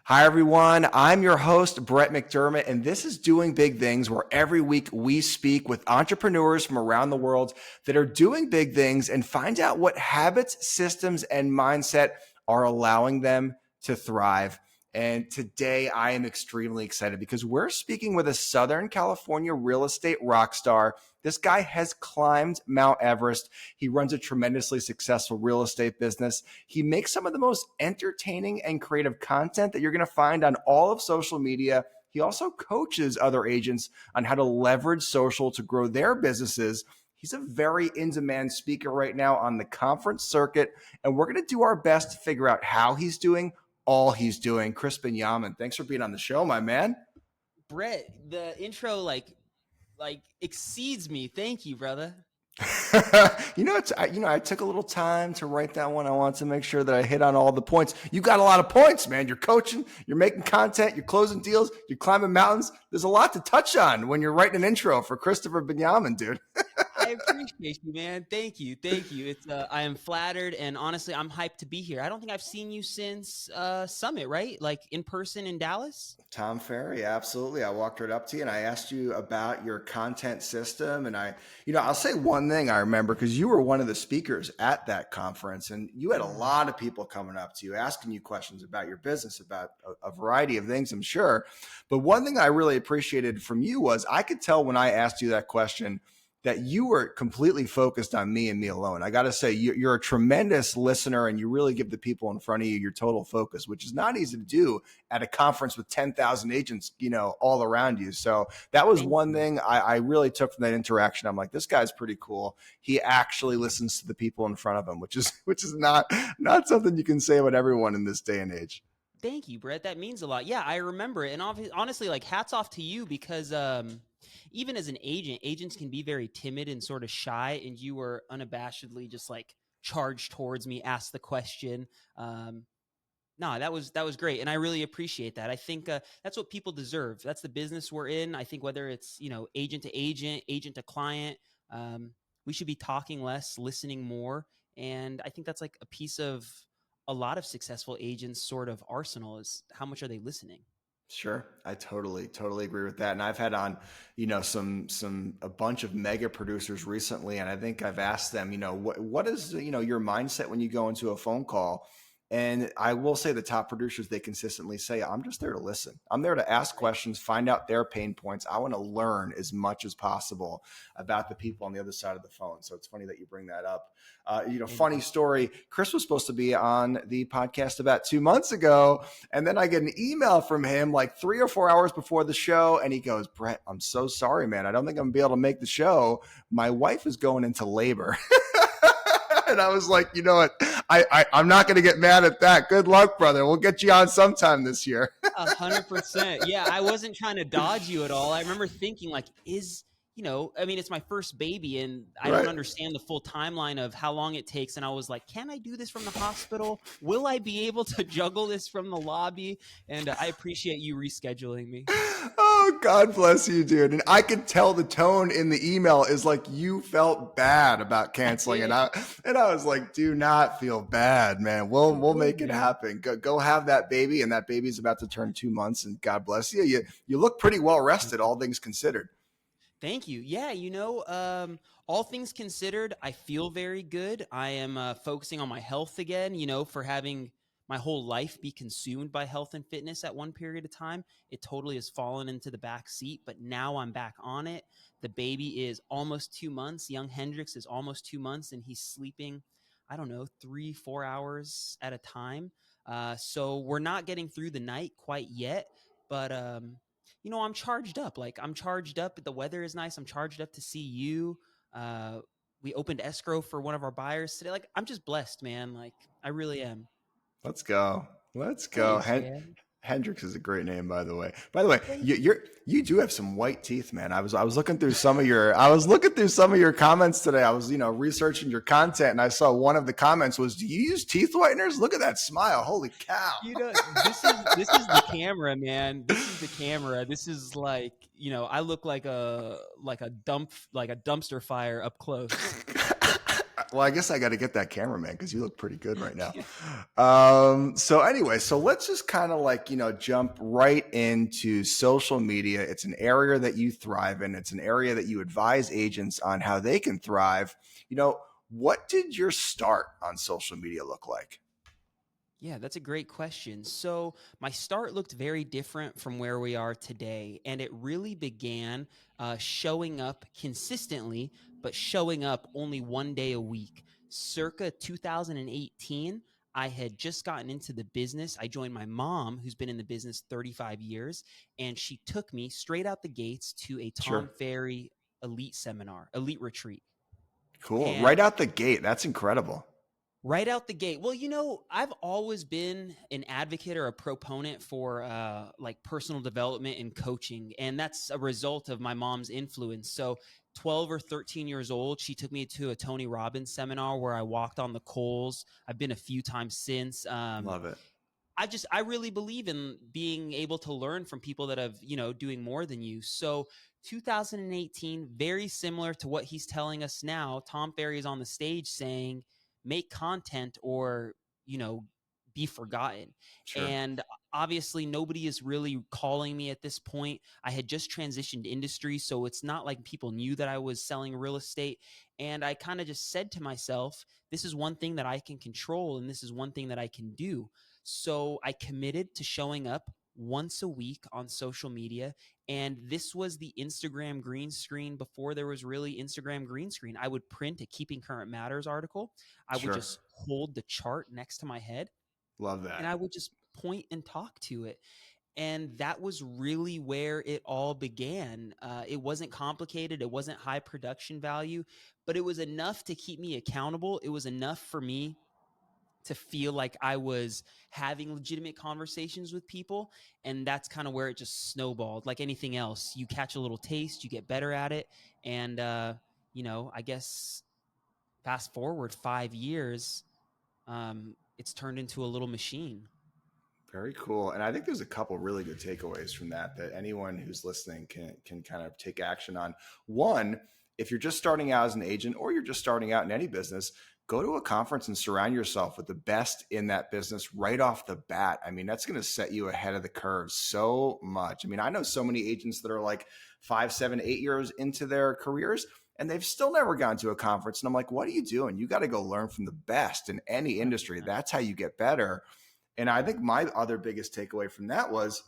Hi, everyone. I'm your host, Brett McDermott, and this is Doing Big Things, where every week we speak with entrepreneurs from around the world that are doing big things and find out what habits, systems, and mindset are allowing them to thrive. And today I am extremely excited because we're speaking with a Southern California real estate rock star. This guy has climbed Mount Everest. He runs a tremendously successful real estate business. He makes some of the most entertaining and creative content that you're going to find on all of social media. He also coaches other agents on how to leverage social to grow their businesses. He's a very in-demand speaker right now on the conference circuit, and we're going to do our best to figure out how he's doing all he's doing. Krys Benyamein, thanks for being on the show, my man. Brett, the intro like exceeds me. Thank you, brother. I took a little time to write that one. I wanted to make sure that I hit on all the points. You got a lot of points, man. You're coaching, you're making content, you're closing deals, you're climbing mountains. There's a lot to touch on when you're writing an intro for Christopher Benyamein, dude. I appreciate you, man. Thank you. It's I am flattered, and honestly, I'm hyped to be here. I don't think I've seen you since Summit, right? Like in person in Dallas. Tom Ferry, absolutely. I walked right up to you and I asked you about your content system. And I'll say one thing I remember because you were one of the speakers at that conference and you had a lot of people coming up to you, asking you questions about your business, about a variety of things, I'm sure. But one thing I really appreciated from you was I could tell when I asked you that question that you were completely focused on me and me alone. I got to say, you're a tremendous listener and you really give the people in front of you your total focus, which is not easy to do at a conference with 10,000 agents, all around you. So that was one thing I really took from that interaction. I'm like, this guy's pretty cool. He actually listens to the people in front of him, which is not something you can say about everyone in this day and age. Thank you, Brett. That means a lot. Yeah, I remember it. And honestly, like hats off to you because even as an agent, agents can be very timid and sort of shy, and you were unabashedly just like charged towards me, asked the question. No, that was great, and I really appreciate that. I think that's what people deserve. That's the business we're in. I think whether it's agent to agent, agent to client, we should be talking less, listening more, and I think that's like a piece of a lot of successful agents' sort of arsenal is how much are they listening. Sure. I totally agree with that. And I've had on, a bunch of mega producers recently. And I think I've asked them, what is, your mindset when you go into a phone call? And I will say the top producers, they consistently say, I'm just there to listen. I'm there to ask questions, find out their pain points. I want to learn as much as possible about the people on the other side of the phone. So it's funny that you bring that up. Funny story. Krys was supposed to be on the podcast about 2 months ago. And then I get an email from him like 3 or 4 hours before the show. And he goes, Brett, I'm so sorry, man. I don't think I'm gonna be able to make the show. My wife is going into labor. And I was like, you know what? I'm not going to get mad at that. Good luck, brother. We'll get you on sometime this year. 100%. Yeah, I wasn't trying to dodge you at all. I remember thinking like, it's my first baby and I don't understand the full timeline of how long it takes. And I was like, can I do this from the hospital? Will I be able to juggle this from the lobby? And I appreciate you rescheduling me. Oh, God bless you, dude. And I could tell the tone in the email is like you felt bad about canceling. And I was like, do not feel bad, man. We'll make it happen. Go have that baby. And that baby's about to turn 2 months. And God bless you. You look pretty well rested, all things considered. Thank you. Yeah, all things considered, I feel very good. I am focusing on my health again, for having my whole life be consumed by health and fitness at one period of time. It totally has fallen into the back seat, but now I'm back on it. The baby is almost 2 months. Young Hendrix is almost 2 months, and he's sleeping, 3-4 hours at a time. So we're not getting through the night quite yet, but I'm charged up. Like I'm charged up. The weather is nice. I'm charged up to see you. We opened escrow for one of our buyers today. Like I'm just blessed, man. Like I really am. Let's go. Thanks, Hendrix is a great name, by the way. You do have some white teeth, man. I was looking through some of your comments today. I was researching your content, and I saw one of the comments was, "Do you use teeth whiteners? Look at that smile! Holy cow!" This is the camera, man. This is the camera. This is like I look like a dumpster fire up close. Well, I guess I got to get that cameraman because you look pretty good right now. So anyway, so let's just kind of like, jump right into social media. It's an area that you thrive in. It's an area that you advise agents on how they can thrive. What did your start on social media look like? Yeah, that's a great question. So, my start looked very different from where we are today. And it really began showing up consistently, but showing up only one day a week. Circa 2018, I had just gotten into the business. I joined my mom, who's been in the business 35 years, and she took me straight out the gates to a Tom Sure. Ferry elite seminar, elite retreat. Cool. And Right out the gate. That's incredible. right out the gate. Well, I've always been an advocate or a proponent for like personal development and coaching, and that's a result of my mom's influence. So, 12 or 13 years old, she took me to a Tony Robbins seminar where I walked on the coals. I've been a few times since. Love it. I really believe in being able to learn from people that have, doing more than you. So 2018, very similar to what he's telling us now. Tom Ferry is on the stage saying, make content or, you know, be forgotten. Sure. And obviously nobody is really calling me at this point. I had just transitioned industry, so it's not like people knew that I was selling real estate. And I kind of just said to myself, this is one thing that I can control and this is one thing that I can do. So I committed to showing up once a week on social media. And this was the Instagram green screen before there was really Instagram green screen. I would print a Keeping Current Matters article. I would Sure. just hold the chart next to my head Love and that. I would just point and talk to it. And that was really where it all began. It wasn't complicated. It wasn't high production value, but it was enough to keep me accountable. It was enough for me to feel like I was having legitimate conversations with people. And that's kind of where it just snowballed. Like anything else, you catch a little taste, you get better at it. And, I guess fast forward 5 years, it's turned into a little machine. Very cool. And I think there's a couple really good takeaways from that anyone who's listening can kind of take action on. One, if you're just starting out as an agent or you're just starting out in any business, go to a conference and surround yourself with the best in that business right off the bat. I mean, that's going to set you ahead of the curve so much. I mean, I know so many agents that are like 5, 7, 8 years into their careers and they've still never gone to a conference. And I'm like, what are you doing? You got to go learn from the best in any industry. 100%. That's how you get better. And I think my other biggest takeaway from that was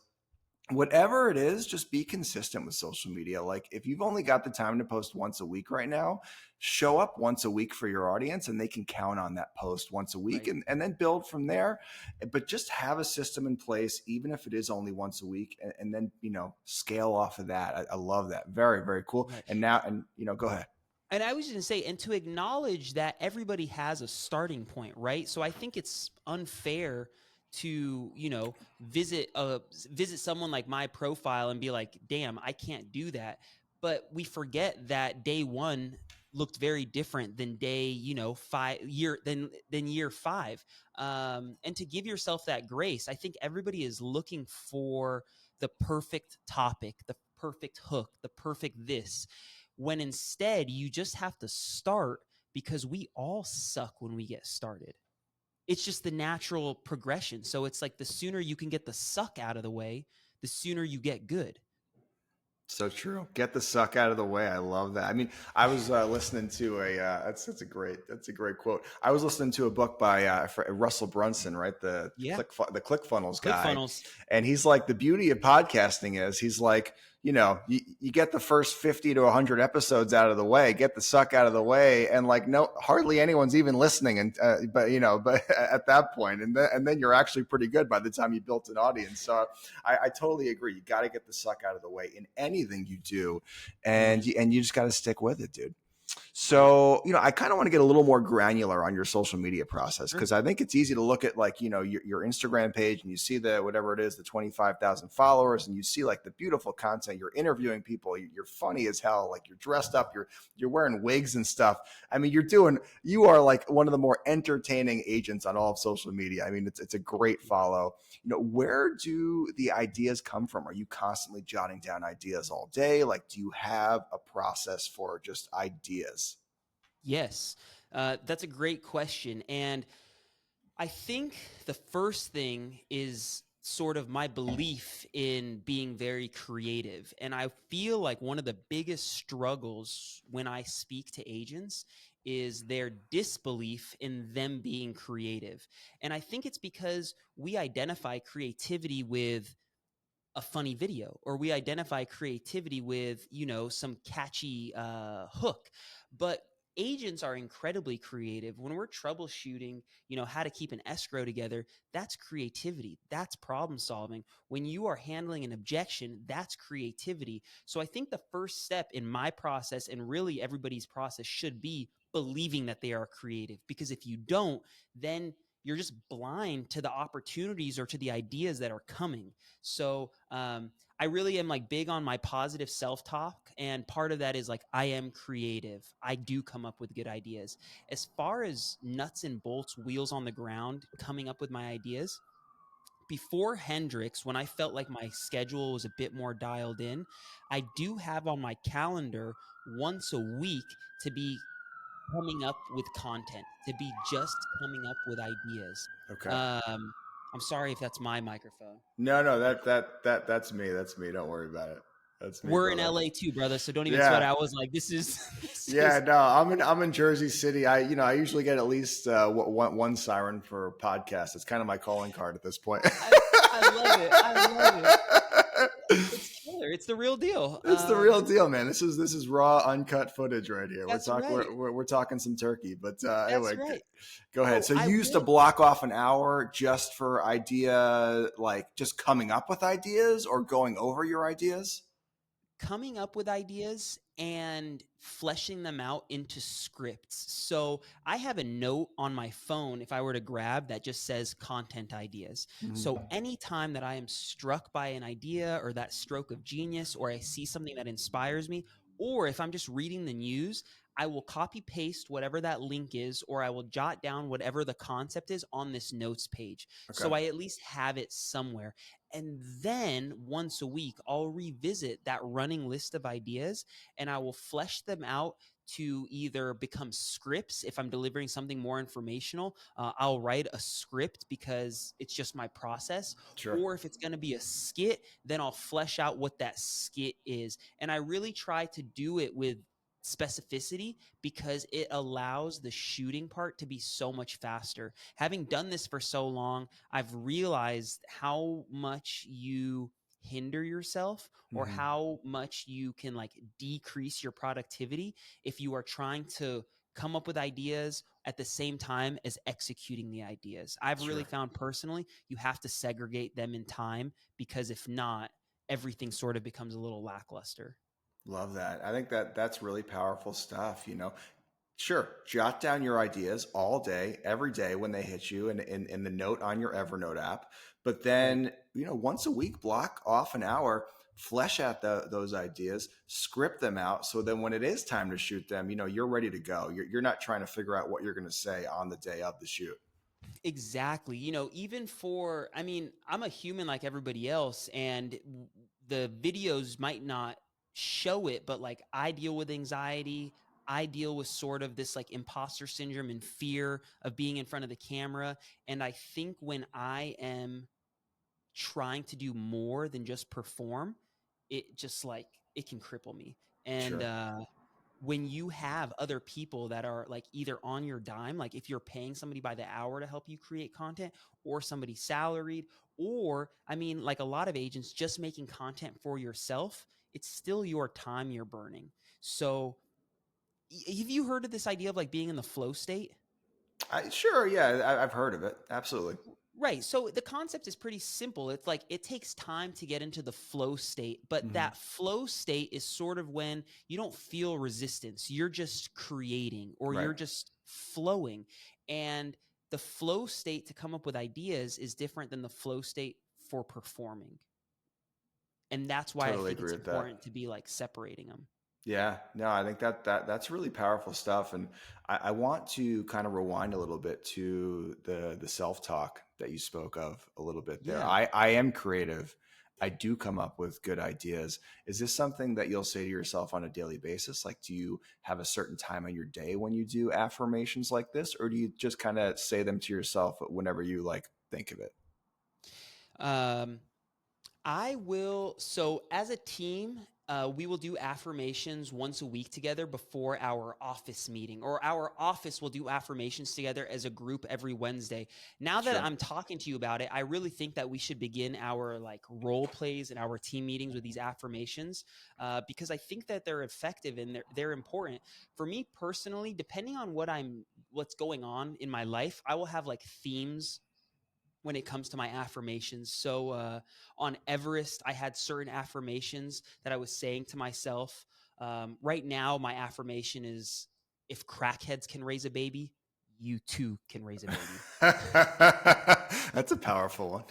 whatever it is, just be consistent with social media. Like if you've only got the time to post once a week right now, show up once a week for your audience and they can count on that post once a week Right. and then build from there. But just have a system in place, even if it is only once a week, and then, scale off of that. I love that. Very, very cool. Right. And go ahead. And I was going to say, and to acknowledge that everybody has a starting point, right? So I think it's unfair to, visit someone like my profile and be like, damn, I can't do that. But we forget that day one looked very different than day, 5 year than year five. And to give yourself that grace, I think everybody is looking for the perfect topic, the perfect hook, the perfect this, when instead you just have to start, because we all suck when we get started. It's just the natural progression. So it's like the sooner you can get the suck out of the way, the sooner you get good. So true. Get the suck out of the way. I love that. I mean, I was listening to that's a great quote. I was listening to a book by Russell Brunson, right? The Yeah. ClickFunnels guy, ClickFunnels. and he's like, the beauty of podcasting is he's like, you get the first 50 to 100 episodes out of the way, get the suck out of the way, and like hardly anyone's even listening, and but at that point, and then you're actually pretty good by the time you built an audience. So I totally agree. You got to get the suck out of the way in anything you do, and you just got to stick with it, dude. So, I kind of want to get a little more granular on your social media process, because I think it's easy to look at like, your Instagram page and you see whatever it is, the 25,000 followers, and you see like the beautiful content. You're interviewing people. You're funny as hell. Like you're dressed up, you're wearing wigs and stuff. I mean, you are like one of the more entertaining agents on all of social media. I mean, it's a great follow. Where do the ideas come from? Are you constantly jotting down ideas all day? Like, do you have a process for just ideas? Yes. That's a great question. And I think the first thing is sort of my belief in being very creative. And I feel like one of the biggest struggles when I speak to agents is their disbelief in them being creative. And I think it's because we identify creativity with a funny video, or we identify creativity with, some catchy hook. But agents are incredibly creative. When we're troubleshooting, how to keep an escrow together, that's creativity. That's problem solving. When you are handling an objection, that's creativity. So I think the first step in my process, and really everybody's process, should be believing that they are creative. Because if you don't, then you're just blind to the opportunities or to the ideas that are coming. So I really am like big on my positive self-talk. And part of that is like, I am creative. I do come up with good ideas. As far as nuts and bolts, wheels on the ground, coming up with my ideas, before Hendrix, when I felt like my schedule was a bit more dialed in, I do have on my calendar once a week to be coming up with content, to be just coming up with ideas. Okay. Um, I'm sorry if that's my microphone. No, that's me. That's me. Don't worry about it. That's me, We're in brother. LA too, brother. So don't even sweat. Yeah. I was like, this is this Yeah, is no, I'm in Jersey City. I usually get at least one siren for podcasts. It's kind of my calling card at this point. I love it. I love it. It's killer. It's the real deal. It's the real deal, man. This is raw, uncut footage right here. We're That's talking right. we're talking some turkey, but That's anyway, right. go ahead. Oh, So I you used to will. block off an hour just for idea, like just coming up with ideas or going over your ideas. Coming up with ideas and fleshing them out into scripts. So I have a note on my phone, if I were to grab, that just says content ideas. So Mhm. anytime that I am struck by an idea or that stroke of genius, or I see something that inspires me, or if I'm just reading the news, I will copy paste whatever that link is, or I will jot down whatever the concept is on this notes page. Okay, So I at least have it somewhere. And then once a week, I'll revisit that running list of ideas, and I will flesh them out to either become scripts. If I'm delivering something more informational, I'll write a script because it's just my process. sure, Or if it's going to be a skit, then I'll flesh out what that skit is. And I really try to do it with specificity because it allows the shooting part to be so much faster. Having done this for so long, I've realized how much you hinder yourself, or hmm how much you can like decrease your productivity if you are trying to come up with ideas at the same time as executing the ideas. I've really sure. found personally you have to segregate them in time, because if not, everything sort of becomes a little lackluster. Love that. I think that's really powerful stuff. Sure, jot down your ideas all day, every day when they hit you in the note on your Evernote app. But Right. then, once a week, block off an hour, flesh out those ideas, script them out. So then when it is time to shoot them, you're ready to go. You're not trying to figure out what you're going to say on the day of the shoot. Exactly. Even for, I mean, I'm a human like everybody else, and the videos might not show it, but like I deal with anxiety. I deal with sort of this like imposter syndrome and fear of being in front of the camera. And I think when I am trying to do more than just perform, it just like it can cripple me. And Sure. when you have other people that are like either on your dime, like if you're paying somebody by the hour to help you create content, or somebody salaried, or I mean, like a lot of agents just making content for yourself, it's still your time you're burning. So have you heard of this idea of like being in the flow state? Sure. Yeah, I've heard of it. Absolutely. Right. So the concept is pretty simple. It's like it takes time to get into the flow state, but hmm that flow state is sort of when you don't feel resistance. You're just creating, or Right. you're just flowing. And the flow state to come up with ideas is different than the flow state for performing. And that's why I Totally think agree it's with that. important to be like separating them. Yeah, no, I think that's really powerful stuff, and I want to kind of rewind a little bit to the self talk that you spoke of a little bit there. Yeah. I am creative. I do come up with good ideas. Is this something that you'll say to yourself on a daily basis? Like, do you have a certain time on your day when you do affirmations like this, or do you just kind of say them to yourself whenever you like think of it? Um, I will. So, as a team, we will do affirmations once a week together before our office meeting, or our office will do affirmations together as a group every Wednesday. Now that Sure. I'm talking to you about it, I really think that we should begin our like role plays and our team meetings with these affirmations, because I think that they're effective and they're important. For me personally, depending on what's going on in my life, I will have like themes when it comes to my affirmations. So on Everest, I had certain affirmations that I was saying to myself. Right now, my affirmation is, if crackheads can raise a baby, you too can raise a baby. That's a powerful one.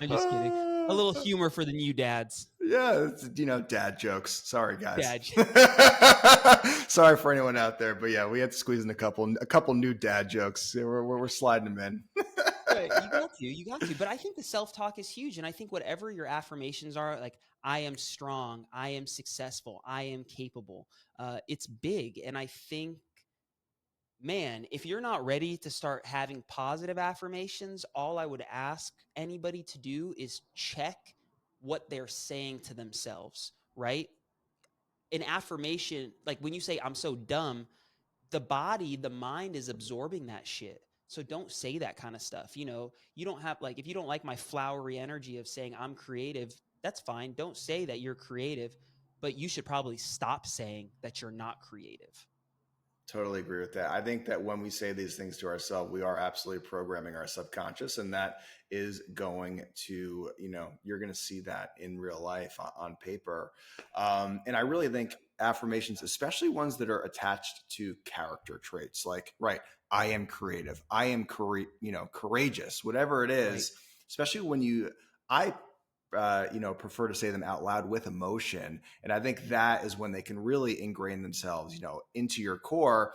I'm just kidding. A little humor for the new dads. Yeah, it's, dad jokes. Sorry, guys. Dad. Sorry for anyone out there, but yeah, we had to squeeze in a couple new dad jokes. We're sliding them in. Right, you got to. But I think the self-talk is huge, and I think whatever your affirmations are, like I am strong, I am successful, I am capable. It's big, and I think, man, if you're not ready to start having positive affirmations, all I would ask anybody to do is check what they're saying to themselves, right? An affirmation, like when you say, I'm so dumb, the mind is absorbing that shit. So don't say that kind of stuff. You don't have, like, if you don't like my flowery energy of saying I'm creative, that's fine. Don't say that you're creative, but you should probably stop saying that you're not creative. Totally agree with that. I think that when we say these things to ourselves, we are absolutely programming our subconscious, and that is going to, you're going to see that in real life on paper. And I really think affirmations, especially ones that are attached to character traits, like, right, I am creative, I am, courageous, whatever it Right. is, especially when I prefer to say them out loud with emotion. And I think that is when they can really ingrain themselves, into your core.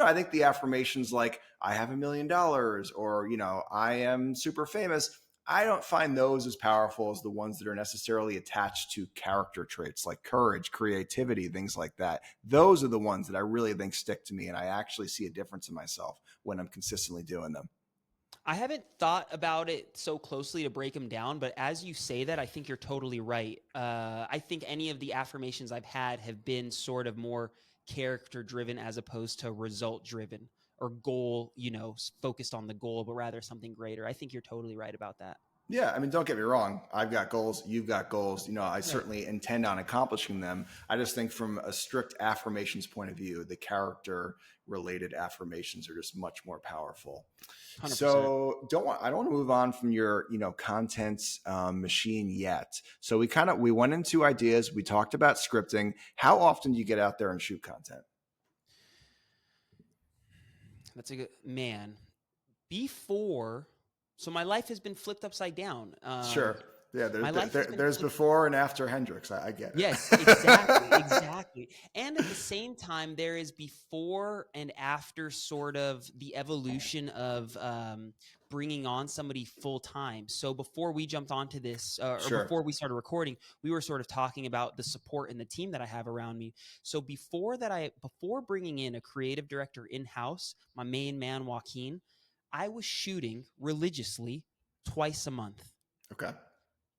I think the affirmations like, I have $1 million, or, I am super famous. I don't find those as powerful as the ones that are necessarily attached to character traits like courage, creativity, things like that. Those are the ones that I really think stick to me. And I actually see a difference in myself when I'm consistently doing them. I haven't thought about it so closely to break them down, but as you say that, I think you're totally right. I think any of the affirmations I've had have been sort of more character driven as opposed to result driven, or goal, focused on the goal, but rather something greater. I think you're totally right about that. Yeah, I mean, don't get me wrong. I've got goals. You've got goals. I Right. certainly intend on accomplishing them. I just think from a strict affirmations point of view, the character related affirmations are just much more powerful. 100%. So I don't want to move on from your, content machine yet. So we went into ideas. We talked about scripting. How often do you get out there and shoot content? That's a good man. Before, so my life has been flipped upside down. Sure. Yeah, My life has been there's flipped. before and after Hendrix. I get Yes, exactly, it. exactly. And at the same time, there is before and after sort of the evolution of bringing on somebody full time. So before we jumped onto this, or Sure. before we started recording, we were sort of talking about the support and the team that I have around me. So before bringing in a creative director in house, my main man Joaquin, I was shooting religiously twice a month. Okay.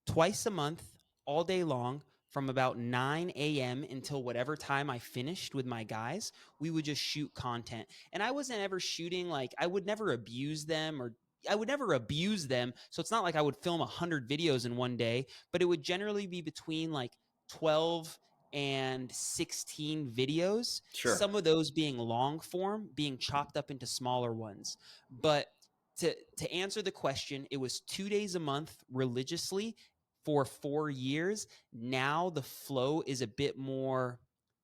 Twice a month, all day long, from about 9 a.m. until whatever time I finished with my guys. We would just shoot content. And I wasn't ever shooting, like, I would never abuse them, or I would never abuse them. So it's not like I would film 100 videos in one day, but it would generally be between like 12 and 16 videos, Sure. some of those being long form, being chopped up into smaller ones. But to answer the question, it was 2 days a month religiously for 4 years. Now the flow is a bit more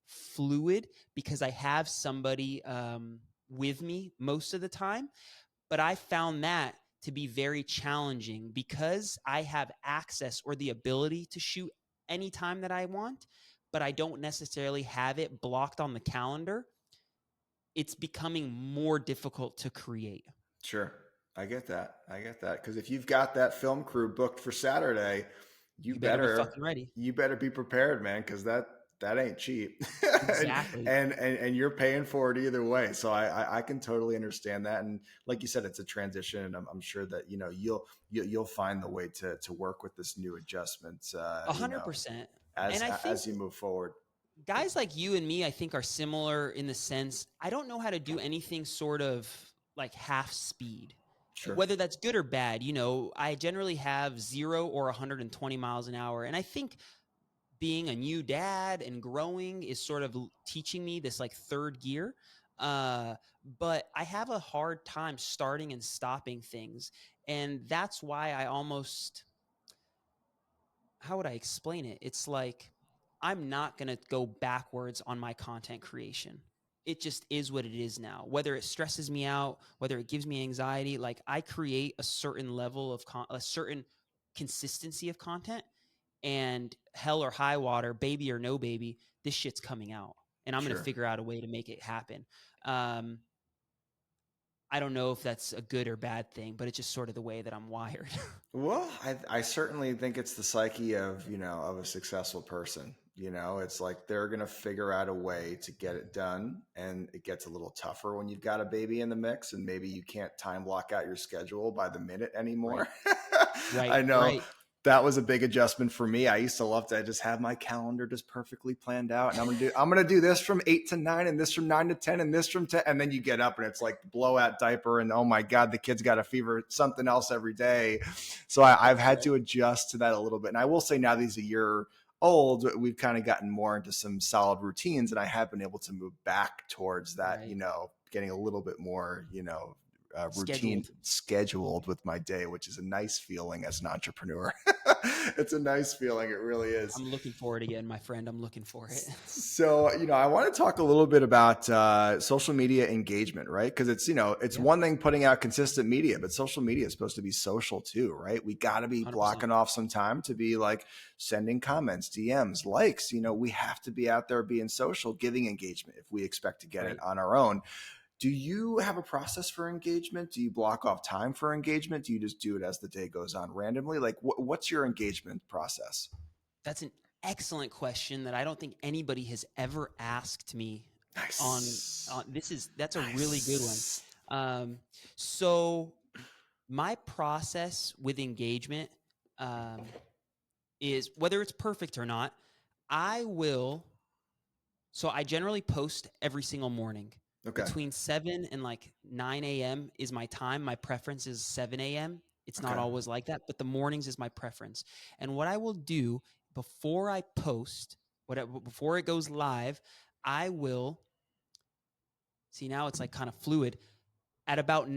fluid because I have somebody with me most of the time. But I found that to be very challenging because I have access or the ability to shoot anytime that I want, but I don't necessarily have it blocked on the calendar. It's becoming more difficult to create. Sure. I get that. I get that. Because if you've got that film crew booked for Saturday, you You better be better fucking ready. you better be prepared, man, because that ain't cheap. and, Exactly. and you're paying for it either way. So I can totally understand that. And like you said, it's a transition, and I'm sure that you'll find the way to work with this new adjustment. 100%. As And I think you move forward. guys like you and me, I think, are similar in the sense I don't know how to do anything sort of like half speed. Sure. Whether that's good or bad, I generally have 0 or 120 miles an hour. And I think being a new dad and growing is sort of teaching me this like third gear. But I have a hard time starting and stopping things. And that's why I almost, how would I explain it? It's like I'm not going to go backwards on my content creation. It just is what it is now. Whether it stresses me out, whether it gives me anxiety, like I create a certain level of a certain consistency of content, and hell or high water, baby or no baby, this shit's coming out, and I'm going to Sure. figure out a way to make it happen. I don't know if that's a good or bad thing, but it's just sort of the way that I'm wired. Well, I certainly think it's the psyche of, of a successful person. It's like they're going to figure out a way to get it done. And it gets a little tougher when you've got a baby in the mix and maybe you can't time block out your schedule by the minute Right. anymore. Right. I know Right. that was a big adjustment for me. I used to love to just have my calendar just perfectly planned out. And I'm gonna do this from 8 to 9 and this from 9 to 10 and this from 10. And then you get up and it's like blowout diaper and oh my God, the kid's got a fever, something else every day. So I've That's had right. to adjust to that a little bit. And I will say now that he's a year old, we've kind of gotten more into some solid routines and I have been able to move back towards that, Right. getting a little bit more, routine Scheduled. scheduled with my day, which is a nice feeling as an entrepreneur. It's a nice feeling. It really is. I'm looking for it again, my friend. I'm looking for it. So, I want to talk a little bit about social media engagement, right? Because it's Yeah. one thing putting out consistent media, but social media is supposed to be social too, right? We got to be 100%. blocking off some time to be like sending comments, DMs, likes. We have to be out there being social, giving engagement if we expect to get it Right. on our own. Do you have a process for engagement? Do you block off time for engagement? Do you just do it as the day goes on randomly? Like, what's your engagement process? That's an excellent question that I don't think anybody has ever asked me on Nice. that's a really good one. Nice. So my process with engagement um, is whether it's perfect or not, I will. So I generally post every single morning. Okay. Between 7 and like 9 a.m. is my time. My preference is 7 a.m. It's not Okay. always like that, but the mornings is my preference. And what I will do before I post, before it goes live, I will see, now it's like kind of fluid. At about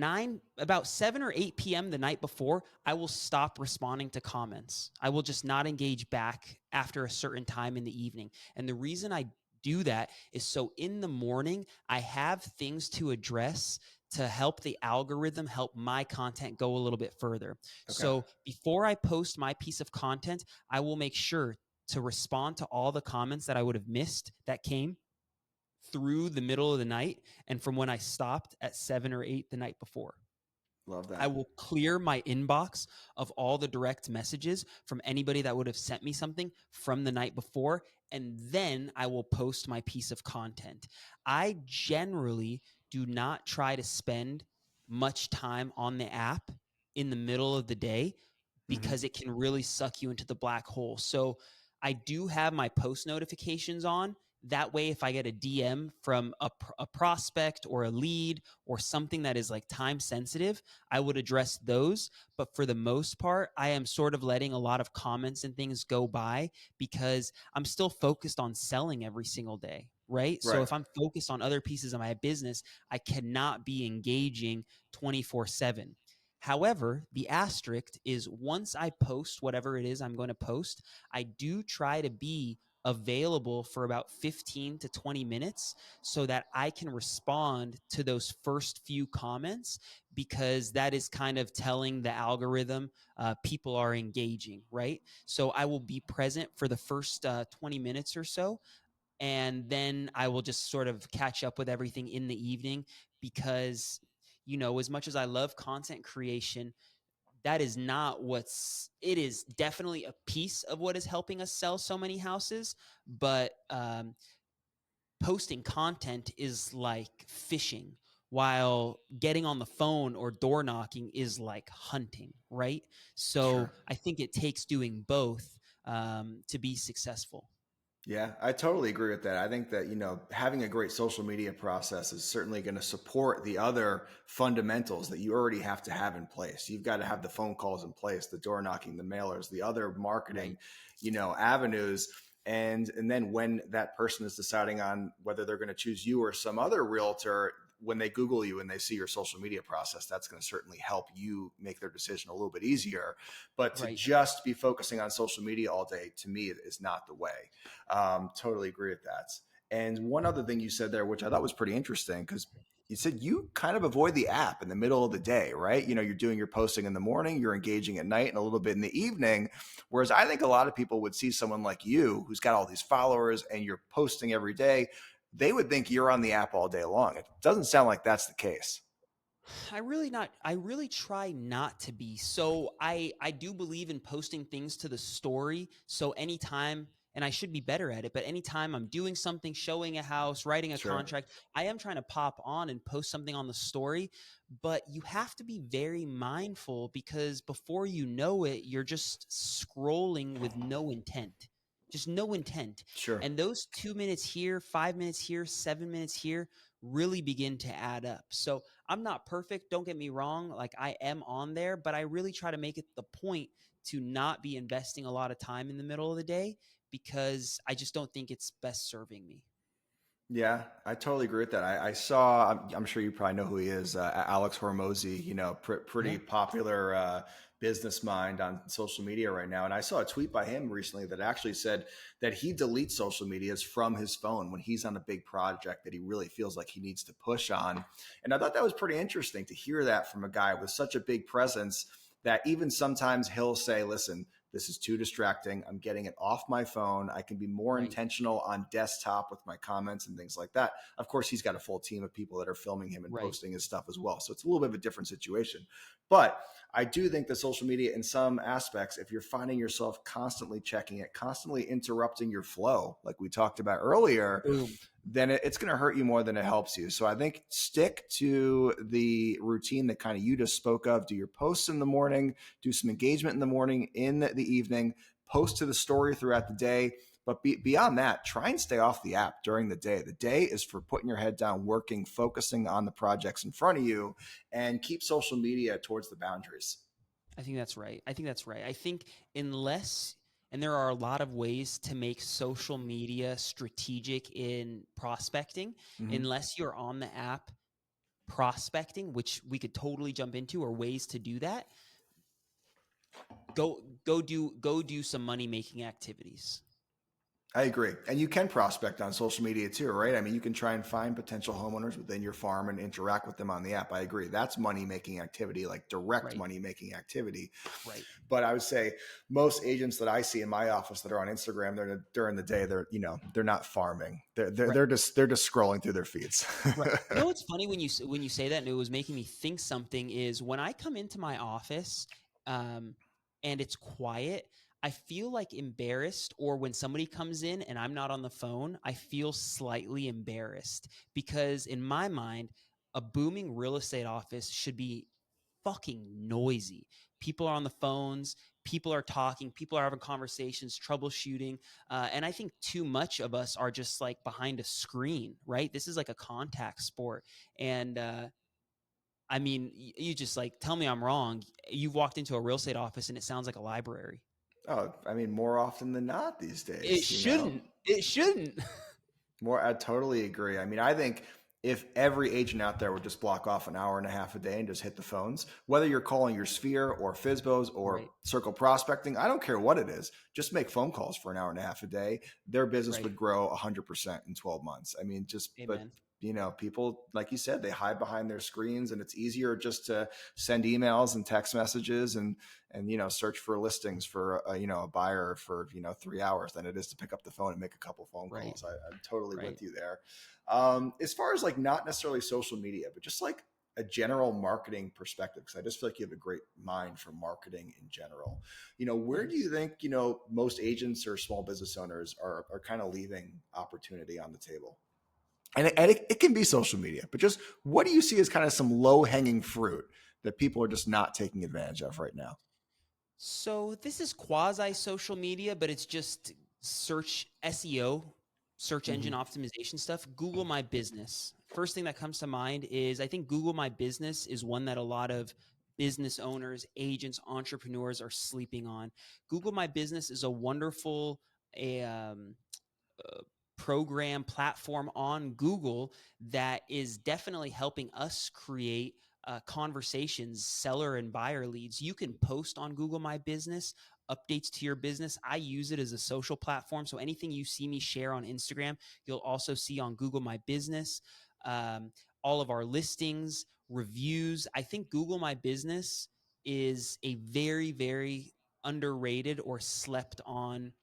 7 or 8 p.m. the night before, I will stop responding to comments. I will just not engage back after a certain time in the evening. And the reason I do that is so in the morning, I have things to address to help the algorithm help my content go a little bit further. Okay. So before I post my piece of content, I will make sure to respond to all the comments that I would have missed that came through the middle of the night and from when I stopped at 7 or 8 the night before. Love I that. will clear my inbox of all the direct messages from anybody that would have sent me something from the night before, and then I will post my piece of content. I generally do not try to spend much time on the app in the middle of the day Mm-hmm. because it can really suck you into the black hole. So I do have my post notifications on. That way, if I get a DM from a prospect or a lead or something that is like time sensitive, I would address those. But for the most part, I am sort of letting a lot of comments and things go by because I'm still focused on selling every single day. Right. So Right. if I'm focused on other pieces of my business, I cannot be engaging 24/7. However, the asterisk is once I post whatever it is I'm going to post, I do try to be available for about 15 to 20 minutes so that I can respond to those first few comments because that is kind of telling the algorithm people are engaging, right? So I will be present for the first 20 minutes or so. And then I will just sort of catch up with everything in the evening because as much as I love content creation, that is not it is definitely a piece of what is helping us sell so many houses. But posting content is like fishing, while getting on the phone or door knocking is like hunting, right? So Sure. I think it takes doing both to be successful. Yeah, I totally agree with that. I think that, having a great social media process is certainly going to support the other fundamentals that you already have to have in place. You've got to have the phone calls in place, the door knocking, the mailers, the other Right. marketing, avenues. And then when that person is deciding on whether they're going to choose you or some other realtor, when they Google you and they see your social media process, that's going to certainly help you make their decision a little bit easier. But to Right. just be focusing on social media all day, to me, is not the way. Totally agree with that. And one other thing you said there, which I thought was pretty interesting, because you said you kind of avoid the app in the middle of the day, right? You're doing your posting in the morning, you're engaging at night and a little bit in the evening. Whereas I think a lot of people would see someone like you who's got all these followers and you're posting every day. They would think you're on the app all day long. It doesn't sound like that's the case. I really try not to be. So I do believe in posting things to the story. So anytime, and I should be better at it, but anytime I'm doing something, showing a house, writing a Sure. contract, I am trying to pop on and post something on the story. But you have to be very mindful, because before you know it, you're just scrolling with no intent. Just no intent. Sure. And those 2 minutes here, 5 minutes here, 7 minutes here really begin to add up. So I'm not perfect. Don't get me wrong. Like, I am on there, but I really try to make it the point to not be investing a lot of time in the middle of the day, because I just don't think it's best serving me. Yeah, I totally agree with that. I saw, I'm sure you probably know who he is, Alex Hormozy, pretty Yeah. popular business mind on social media right now. And I saw a tweet by him recently that actually said that he deletes social medias from his phone when he's on a big project that he really feels like he needs to push on. And I thought that was pretty interesting to hear that from a guy with such a big presence, that even sometimes he'll say, listen, this is too distracting. I'm getting it off my phone. I can be more Right. intentional on desktop with my comments and things like that. Of course, he's got a full team of people that are filming him and Right. posting his stuff as well. So it's a little bit of a different situation. But I do think that social media, in some aspects, if you're finding yourself constantly checking it, constantly interrupting your flow, like we talked about earlier, Boom. then it's going to hurt you more than it helps you. So I think stick to the routine that kind of you just spoke of. Do your posts in the morning, do some engagement in the morning, in the evening, post to the story throughout the day. But beyond that, try and stay off the app during the day. The day is for putting your head down, working, focusing on the projects in front of you, and keep social media towards the boundaries. I think that's right. I think that's right. I think unless, and there are a lot of ways to make social media strategic in prospecting, Mm-hmm. unless you're on the app prospecting, which we could totally jump into, or ways to do that. Go do some money making activities. I agree. And you can prospect on social media too, right? I mean, you can try and find potential homeowners within your farm and interact with them on the app. I agree. That's money making activity, like direct Right. money making activity. Right. But I would say most agents that I see in my office that are on Instagram, they're during the day, they're not farming. They're they're, Right. they're just they're just scrolling through their feeds. Right. You know what's funny when you say that, and it was making me think something, is when I come into my office, um, and it's quiet, I feel like embarrassed. Or when somebody comes in and I'm not on the phone, I feel slightly embarrassed, because in my mind, a booming real estate office should be fucking noisy. People are on the phones, people are talking, people are having conversations, troubleshooting. And I think too much of us are just like behind a screen, right? This is like a contact sport. And I mean, you just like, tell me I'm wrong. You've walked into a real estate office and it sounds like a library. Oh, I mean, more often than not these It days. shouldn't. It shouldn't. I totally agree. I mean, I think if every agent out there would just block off an hour and a half a day and just hit the phones, whether you're calling your Sphere or FISBOs or Right. Circle Prospecting, I don't care what it is, just make phone calls for an hour and a half a day. Their business Right. would grow 100% in 12 months. I mean, but Amen. people, like you said, they hide behind their screens, and it's easier just to send emails and text messages and search for listings for a buyer for 3 hours than it is to pick up the phone and make a couple phone Right. calls. I'm totally Right. with you there. As far as like not necessarily social media, but just like a general marketing perspective, because I just feel like you have a great mind for marketing in general. Where do Thanks. you think, most agents or small business owners are kind of leaving opportunity on the table? And it can be social media, but just what do you see as kind of some low hanging fruit that people are just not taking advantage of right now? So this is quasi social media, but it's just search SEO, search engine Mm-hmm. optimization stuff. Google My Business. First thing that comes to mind is I think Google My Business is one that a lot of business owners, agents, entrepreneurs are sleeping on. Google My Business is a wonderful a, program platform on Google that is definitely helping us create conversations, seller and buyer leads. You can post on Google My Business updates to your business. I use it as a social platform. So anything you see me share on Instagram, you'll also see on Google My Business. Um, all of our listings, reviews. I think Google My Business is a very, very underrated or slept on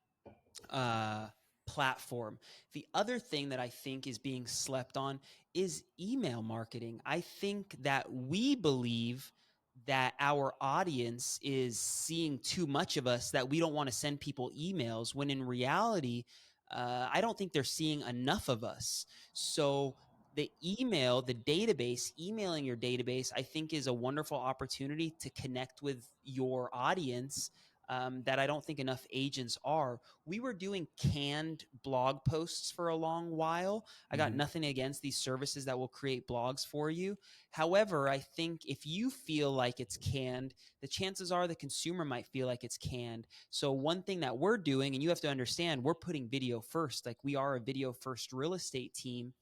uh, platform. The other thing that I think is being slept on is email marketing. I think that we believe that our audience is seeing too much of us, that we don't want to send people emails, when in reality, I don't think they're seeing enough of us. So the emailing your database, I think is a wonderful opportunity to connect with your audience, that I don't think enough agents are. We were doing canned blog posts for a long while. I got Mm-hmm. nothing against these services that will create blogs for you. However, I think if you feel like it's canned, the chances are the consumer might feel like it's canned. So one thing that we're doing, and you have to understand, we're putting video first. Like, we are a video first real estate team.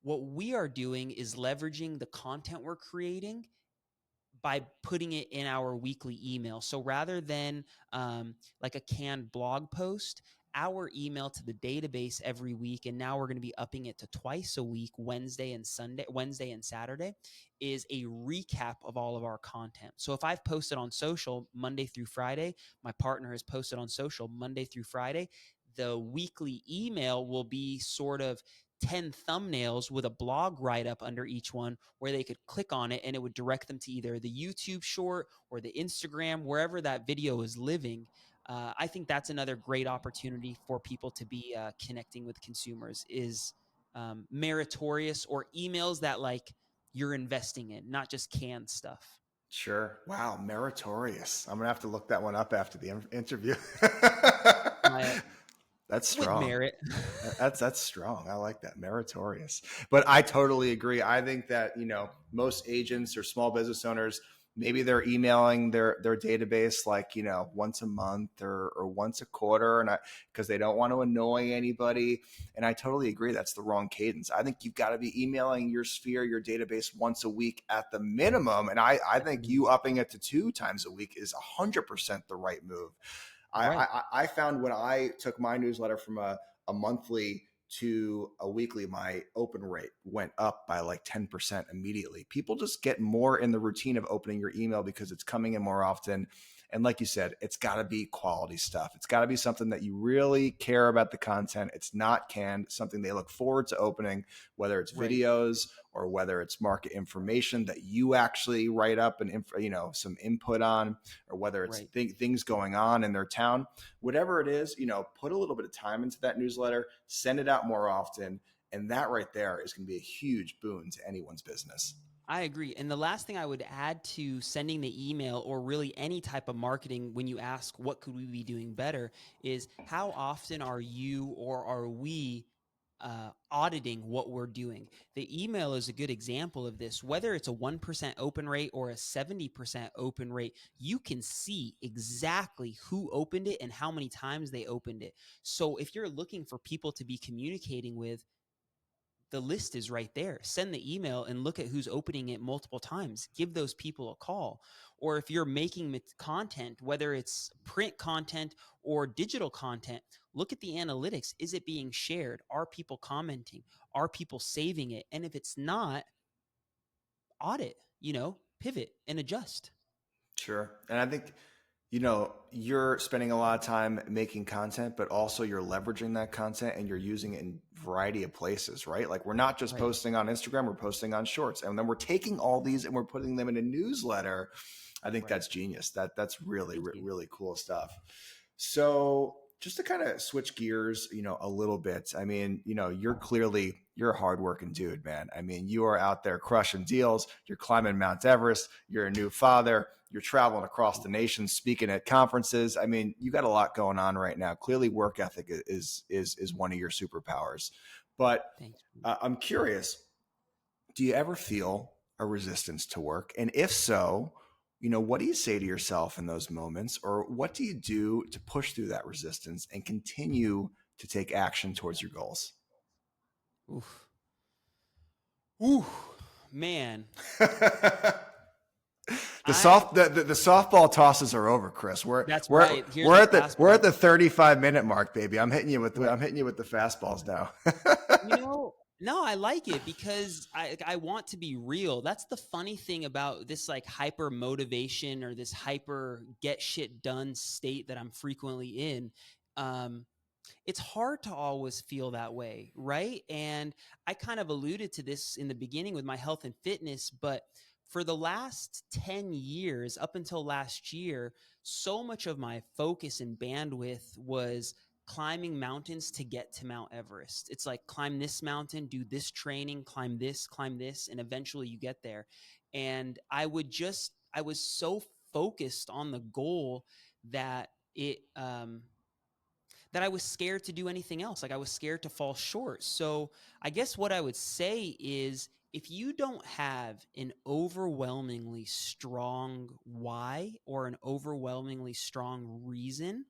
What we are doing is leveraging the content we're creating by putting it in our weekly email. So rather than like a canned blog post, our email to the database every week, and now we're going to be upping it to twice a week, Wednesday and Saturday, is a recap of all of our content. So if I've posted on social Monday through Friday, my partner has posted on social Monday through Friday, the weekly email will be sort of 10 thumbnails with a blog write up under each one, where they could click on it and it would direct them to either the YouTube short or the Instagram, wherever that video is living. I think that's another great opportunity for people to be connecting with consumers, is meritorious, or emails that like you're investing in, not just canned stuff. Sure. Wow. Meritorious. I'm going to have to look that one up after the interview. My, That's with strong. merit. That's strong. I like that. Meritorious. But I totally agree. I think that, most agents or small business owners, maybe they're emailing their database like, once a month or once a quarter, and because they don't want to annoy anybody. And I totally agree. That's the wrong cadence. I think you've got to be emailing your sphere, your database once a week at the minimum. And I think you upping it to 2 times a week is 100% the right move. I, Right. I found when I took my newsletter from a monthly to a weekly, my open rate went up by like 10% immediately. People just get more in the routine of opening your email because it's coming in more often. And like you said, it's got to be quality stuff. It's got to be something that you really care about the content. It's not canned, something they look forward to opening, whether it's Right. videos or whether it's market information that you actually write up and, some input on, or whether it's Right. things going on in their town. Whatever it is, put a little bit of time into that newsletter, send it out more often. And that right there is going to be a huge boon to anyone's business. I agree. And the last thing I would add to sending the email, or really any type of marketing, when you ask what could we be doing better, is how often are you or are we auditing what we're doing? The email is a good example of this. Whether it's a 1% open rate or a 70% open rate, you can see exactly who opened it and how many times they opened it. So if you're looking for people to be communicating with, the list is right there. Send the email and look at who's opening it multiple times. Give those people a call. Or if you're making content, whether it's print content or digital content, look at the analytics. Is it being shared? Are people commenting? Are people saving it? And if it's not, audit, pivot and adjust. Sure. And I think You're spending a lot of time making content, but also you're leveraging that content and you're using it in a variety of places, right? Like we're not just Right. posting on Instagram, we're posting on Shorts, and then we're taking all these and we're putting them in a newsletter. I think Right. that's genius. That's really, Thank you. really cool stuff. So just to kind of switch gears, a little bit. I mean, you're a hardworking dude, man. I mean, you are out there crushing deals. You're climbing Mount Everest. You're a new father. You're traveling across the nation, speaking at conferences. I mean, you got a lot going on right now. Clearly, work ethic is one of your superpowers. But Thank you. I'm curious, do you ever feel a resistance to work? And if so, what do you say to yourself in those moments? Or what do you do to push through that resistance and continue to take action towards your goals? Oof. Ooh, man. I The softball tosses are over, Chris. We're That's we're right. Here's we're the at the fastball. 35-minute mark, baby. I'm hitting you with Right. the fastballs now. No, I like it because I want to be real. That's the funny thing about this like hyper motivation or this hyper get shit done state that I'm frequently in. Um, it's hard to always feel that way, right? And I kind of alluded to this in the beginning with my health and fitness, but for the last 10 years, up until last year, so much of my focus and bandwidth was climbing mountains to get to Mount Everest. It's like climb this mountain, do this training, climb this, and eventually you get there. And I was so focused on the goal that that I was scared to do anything else. Like I was scared to fall short. So I guess what I would say is if you don't have an overwhelmingly strong why or an overwhelmingly strong reason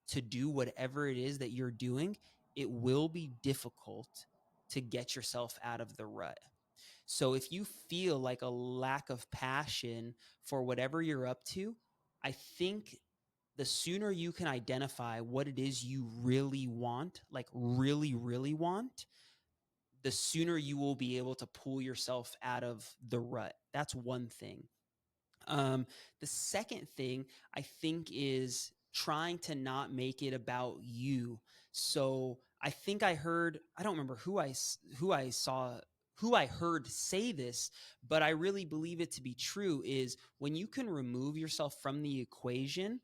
to do whatever it is that you're doing, it will be difficult to get yourself out of the rut. So if you feel like a lack of passion for whatever you're up to, I think the sooner you can identify what it is you really want, like really, really want, the sooner you will be able to pull yourself out of the rut. That's one thing. Um, the second thing I think is trying to not make it about you. So I think I don't remember who I heard say this, but I really believe it to be true is when you can remove yourself from the equation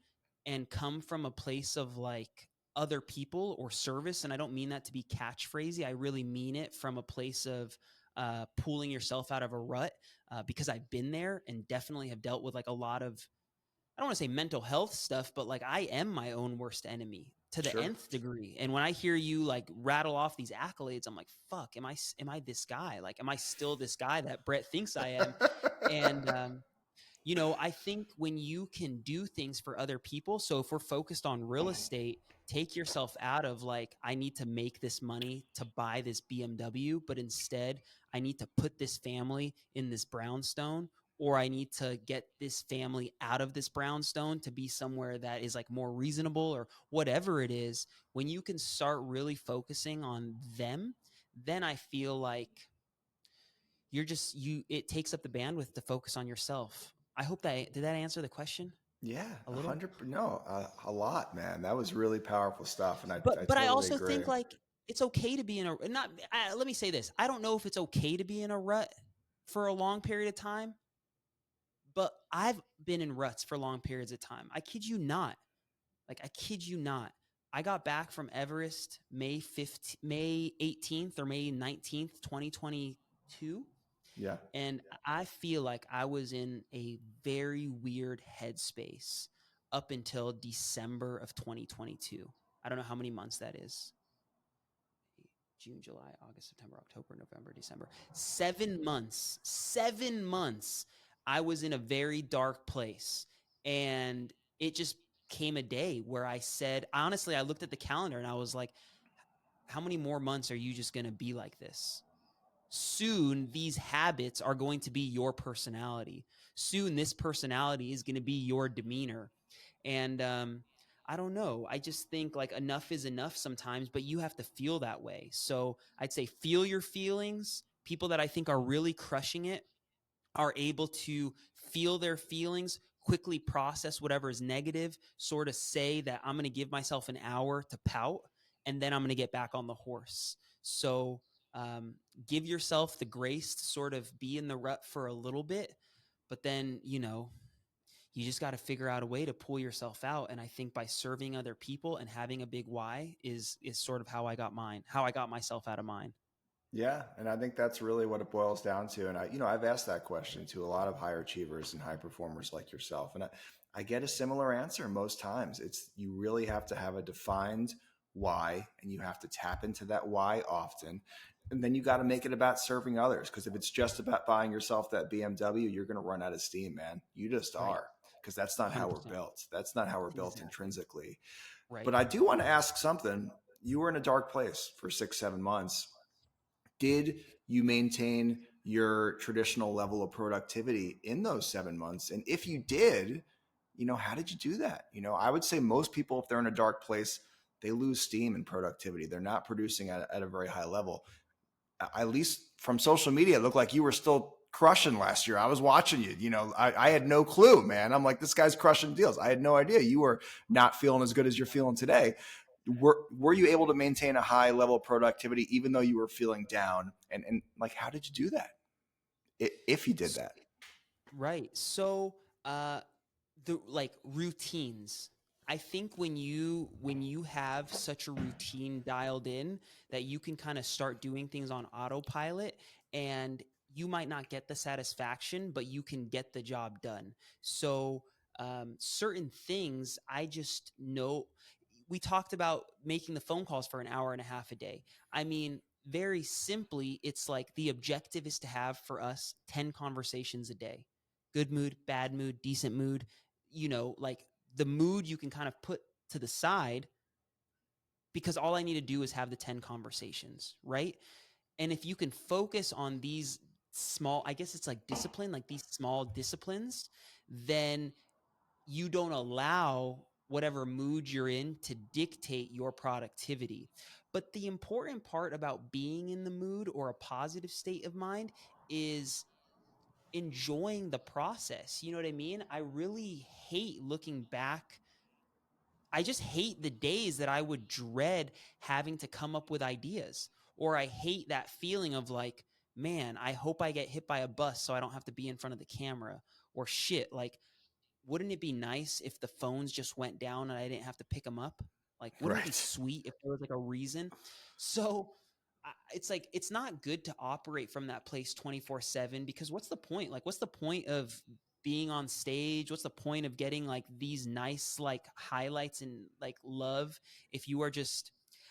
and come from a place of like other people or service. And I don't mean that to be catchphrasy. I really mean it from a place of pulling yourself out of a rut because I've been there and definitely have dealt with like a lot of, I don't want to say mental health stuff, but like I am my own worst enemy to the Sure. nth degree. And when I hear you like rattle off these accolades, I'm like, fuck, am I this guy? Like, am I still this guy that Brett thinks I am? And, I think when you can do things for other people, so if we're focused on real estate, take yourself out of like, I need to make this money to buy this BMW, but instead, I need to put this family in this brownstone, or I need to get this family out of this brownstone to be somewhere that is like more reasonable or whatever it is. When you can start really focusing on them, then I feel like it takes up the bandwidth to focus on yourself. I hope did that answer the question Yeah, a a little? hundred. No, a lot, man. That was really powerful stuff, and I But I totally also agree. think like it's okay to be in a not let me say this. I don't know if it's okay to be in a rut for a long period of time, but I've been in ruts for long periods of time. I kid you not. Like I kid you not. I got back from Everest May 18th or May 19th, 2022. Yeah. And I feel like I was in a very weird headspace up until December of 2022. I don't know how many months that is. June, July, August, September, October, November, December. 7 months. 7 months. I was in a very dark place. And it just came a day where I said, honestly, I looked at the calendar and I was like, how many more months are you just going to be like this? Soon these habits are going to be your personality. Soon this personality is going to be your demeanor. And I don't know. I just think like enough is enough sometimes, but you have to feel that way. So I'd say feel your feelings. People that I think are really crushing it are able to feel their feelings, quickly process whatever is negative, sort of say that I'm going to give myself an hour to pout, and then I'm going to get back on the horse. So give yourself the grace to sort of be in the rut for a little bit, but then, you just got to figure out a way to pull yourself out. And I think by serving other people and having a big why is sort of how I got myself out of mine. Yeah, and I think that's really what it boils down to. And I've asked that question to a lot of high achievers and high performers like yourself, and I get a similar answer most times. It's you really have to have a defined why, and you have to tap into that why often, and then you got to make it about serving others. Because if it's just about buying yourself that BMW, you're going to run out of steam, man. You just Right. are, because that's not how we're 100%. built. That's not how we're built Exactly. intrinsically. Right. But I do want to ask something. You were in a dark place for 6, 7 months. Did you maintain your traditional level of productivity in those 7 months? And if you did, how did you do that? I would say most people, if they're in a dark place, they lose steam and productivity. They're not producing at a very high level. At least from social media, it looked like you were still crushing last year. I was watching you. I had no clue, man. I'm like, this guy's crushing deals. I had no idea you were not feeling as good as you're feeling today. Were you able to maintain a high level of productivity even though you were feeling down? And like, how did you do that? If you did that? Right. So, the like routines. I think when you have such a routine dialed in that you can kind of start doing things on autopilot, and you might not get the satisfaction, but you can get the job done. So, certain things I just know. We talked about making the phone calls for an hour and a half a day. I mean, very simply, it's like the objective is to have for us 10 conversations a day. Good mood, bad mood, decent mood, like the mood you can kind of put to the side, because all I need to do is have the 10 conversations, right? And if you can focus on these small, I guess it's like discipline, like these small disciplines, then you don't allow whatever mood you're in to dictate your productivity. But the important part about being in the mood or a positive state of mind is enjoying the process. You know what I mean? I really hate looking back. I just hate the days that I would dread having to come up with ideas. Or I hate that feeling of like, man, I hope I get hit by a bus so I don't have to be in front of the camera. Or shit, like, wouldn't it be nice if the phones just went down and I didn't have to pick them up? Like, wouldn't it be Right. sweet if there was like a reason? So it's like, it's not good to operate from that place 24/7, because what's the point? Like, what's the point of being on stage? What's the point of getting like these nice like highlights and like love if you are just,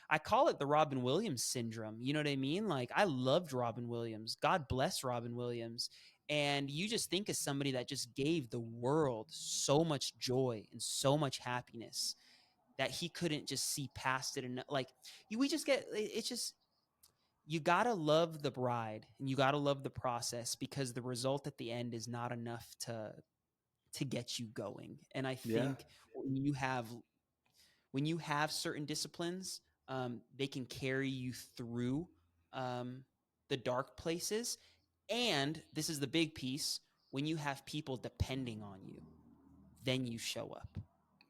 I call it the Robin Williams syndrome. You know what I mean? Like, I loved Robin Williams. God bless Robin Williams. And you just think of somebody that just gave the world so much joy and so much happiness that he couldn't just see past it. And like, we just get, it's just, you got to love the ride and you got to love the process, because the result at the end is not enough to get you going. And I Yeah. think when you have certain disciplines, they can carry you through the dark places. And this is the big piece: when you have people depending on you, then you show up.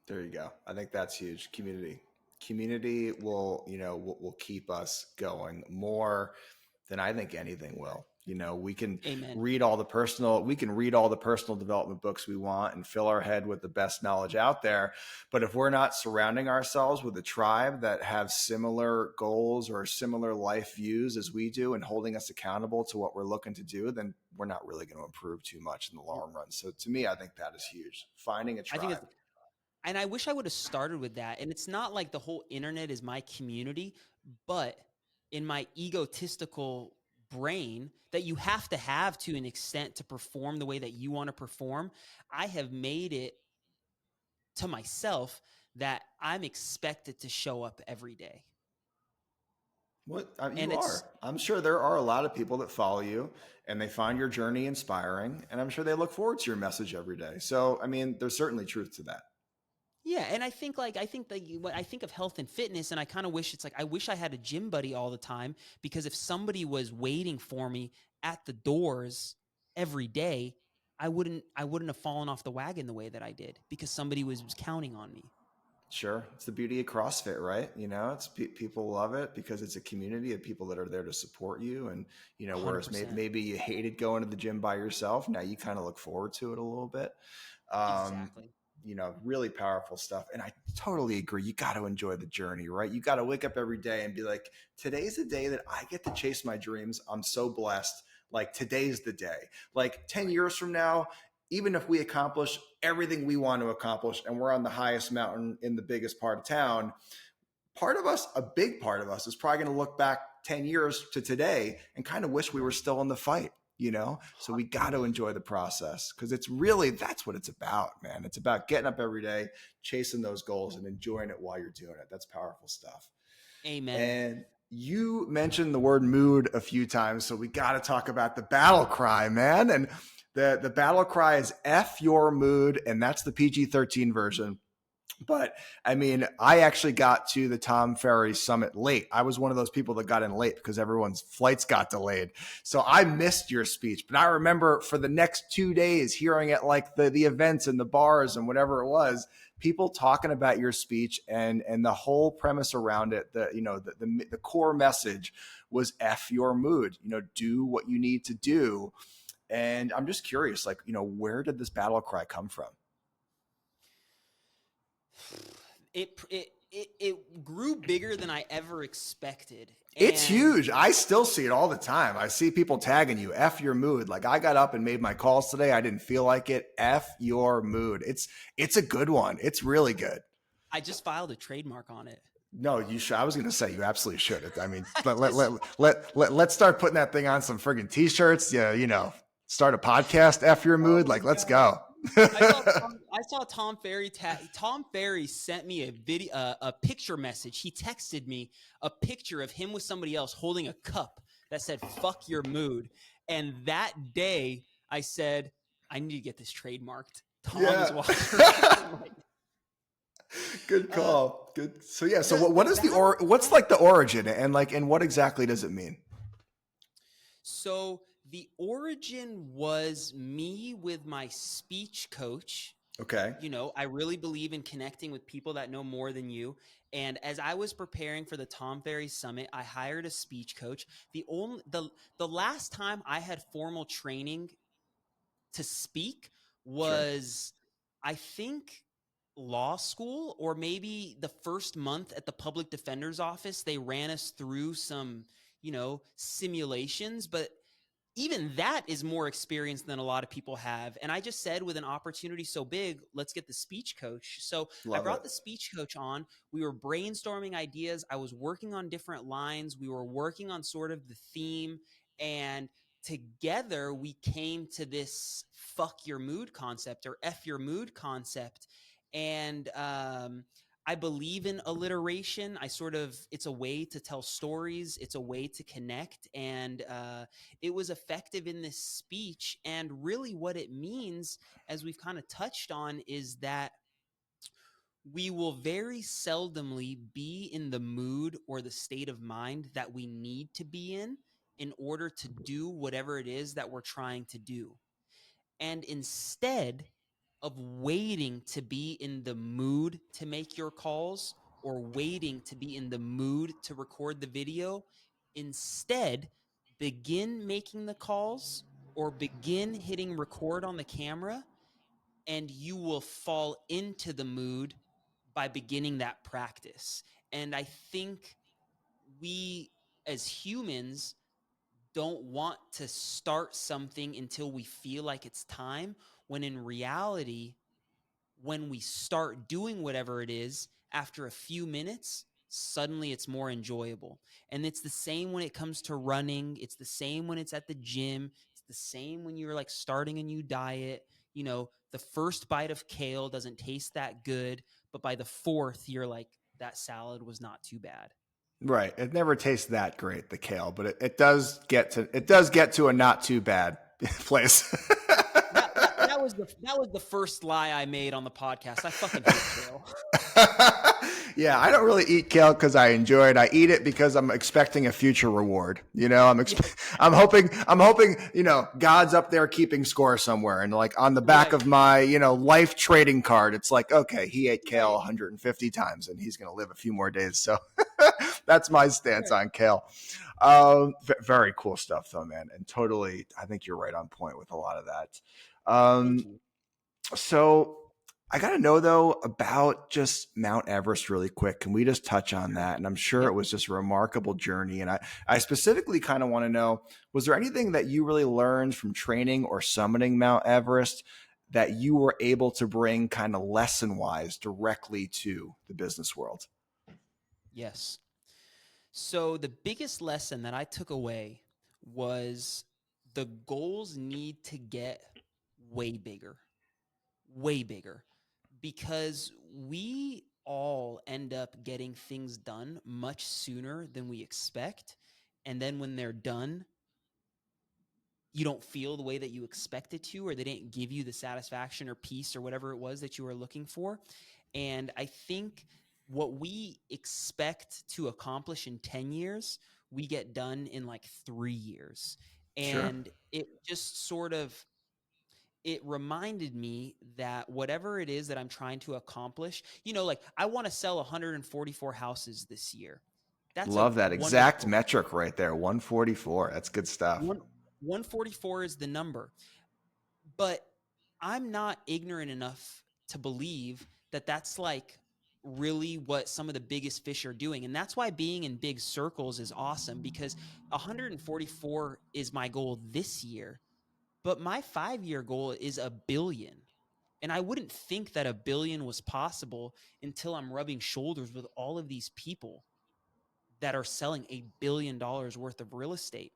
There you go. I think that's huge. Community will keep us going more than I think anything will. Amen. We can read all the personal development books we want and fill our head with the best knowledge out there. But if we're not surrounding ourselves with a tribe that have similar goals or similar life views as we do and holding us accountable to what we're looking to do, then we're not really going to improve too much in the long run. So to me, I think that is huge. Finding a I think tribe. it's, and I wish I would have started with that. And it's not like the whole internet is my community, but in my egotistical brain that you have to have to an extent to perform the way that you want to perform, I have made it to myself that I'm expected to show up every day. What And you it's, are. I'm sure there are a lot of people that follow you and they find your journey inspiring. And I'm sure they look forward to your message every day. So, I mean, there's certainly truth to that. yeah, and I think that when I think of health and fitness, and I kind of wish, it's like I wish I had a gym buddy all the time, because if somebody was waiting for me at the doors every day, I wouldn't have fallen off the wagon the way that I did, because somebody was counting on me. Sure. It's the beauty of CrossFit, right? It's people love it because it's a community of people that are there to support you. And, whereas 100%. maybe you hated going to the gym by yourself, now you kind of look forward to it a little bit. Exactly. Really powerful stuff. And I totally agree. You got to enjoy the journey, right? You got to wake up every day and be like, today's the day that I get to chase my dreams. I'm so blessed. Like, today's the day. Like 10 years from now, even if we accomplish everything we want to accomplish and we're on the highest mountain in the biggest part of town, a big part of us is probably going to look back 10 years to today and kind of wish we were still in the fight, So we got to enjoy the process, because that's what it's about, man. It's about getting up every day, chasing those goals and enjoying it while you're doing it. That's powerful stuff. Amen. And you mentioned the word mood a few times, so we got to talk about the battle cry, man. And the battle cry is F your mood, and that's the PG-13 version. But I mean, I actually got to the Tom Ferry summit late. I was one of those people that got in late because everyone's flights got delayed. So I missed your speech, but I remember for the next 2 days hearing it, like the events and the bars and whatever it was, people talking about your speech, and the whole premise around it, the core message was F your mood, do what you need to do. And I'm just curious, like, where did this battle cry come from? It grew bigger than I ever expected. It's huge. I still see it all the time. I see people tagging you, F your mood. Like, I got up and made my calls today. I didn't feel like it. F your mood. It's a good one. It's really good. I just filed a trademark on it. No, you should. I was going to say you absolutely should. I mean, let's start putting that thing on some friggin' t-shirts. Yeah, start a podcast. F your mood. Like, let's go. I saw Tom Ferry. Tom Ferry sent me a picture message. He texted me a picture of him with somebody else holding a cup that said "fuck your mood." And that day, I said, "I need to get this trademarked." Tom is watching. Good call. Good. So yeah. So what is what's like the origin, and what exactly does it mean? So the origin was me with my speech coach. Okay. I really believe in connecting with people that know more than you. And as I was preparing for the Tom Ferry Summit, I hired a speech coach. The last time I had formal training to speak was, I think, law school, or maybe the first month at the public defender's office. They ran us through some, simulations, but even that is more experience than a lot of people have. And I just said, with an opportunity so big, let's get the speech coach. So I brought the speech coach on. We were brainstorming ideas. I was working on different lines. We were working on sort of the theme, and together we came to this fuck your mood concept, or F your mood concept. And I believe in alliteration. It's a way to tell stories. It's a way to connect. And it was effective in this speech. And really what it means, as we've kind of touched on, is that we will very seldomly be in the mood or the state of mind that we need to be in order to do whatever it is that we're trying to do. And instead of waiting to be in the mood to make your calls, or waiting to be in the mood to record the video, instead begin making the calls or begin hitting record on the camera, and you will fall into the mood by beginning that practice. And I think we as humans don't want to start something until we feel like it's time, when in reality, when we start doing whatever it is, after a few minutes, suddenly it's more enjoyable. And it's the same when it comes to running. It's the same when it's at the gym. It's the same when you're like starting a new diet. The first bite of kale doesn't taste that good, but by the fourth, you're like, that salad was not too bad. Right. It never tastes that great, the kale, but it does get to a not too bad place. that that was the first lie I made on the podcast. I fucking hate kale. Yeah, I don't really eat kale because I enjoy it. I eat it because I'm expecting a future reward. Yeah, I'm hoping, God's up there keeping score somewhere, and like on the back right, of my, life trading card, it's like, okay, he ate kale right, 150 times, and he's gonna live a few more days. So that's my stance right. on kale. Very cool stuff, though, man, and totally, I think you're right on point with a lot of that. Thank Um, you. so I got to know though about just Mount Everest really quick. Can we just touch on Sure. that? And I'm sure it Yep. was just a remarkable journey. And I specifically kind of want to know, was there anything that you really learned from training or summiting Mount Everest that you were able to bring kind of lesson wise directly to the business world? Yes. So the biggest lesson that I took away was the goals need to get way bigger, way bigger, because we all end up getting things done much sooner than we expect. And then when they're done, you don't feel the way that you expected to, or they didn't give you the satisfaction or peace or whatever it was that you were looking for. And I think what we expect to accomplish in 10 years, we get done in like 3 years. Sure. And it just sort of, it reminded me that whatever it is that I'm trying to accomplish, like I want to sell 144 houses this year. That's a Love that exact wonderful metric right there. 144. That's good stuff. one. 144 is the number. But I'm not ignorant enough to believe that that's like really what some of the biggest fish are doing. And that's why being in big circles is awesome, because 144 is my goal this year, but my 5-year goal is a billion. And I wouldn't think that a billion was possible until I'm rubbing shoulders with all of these people that are selling $1 billion worth of real estate.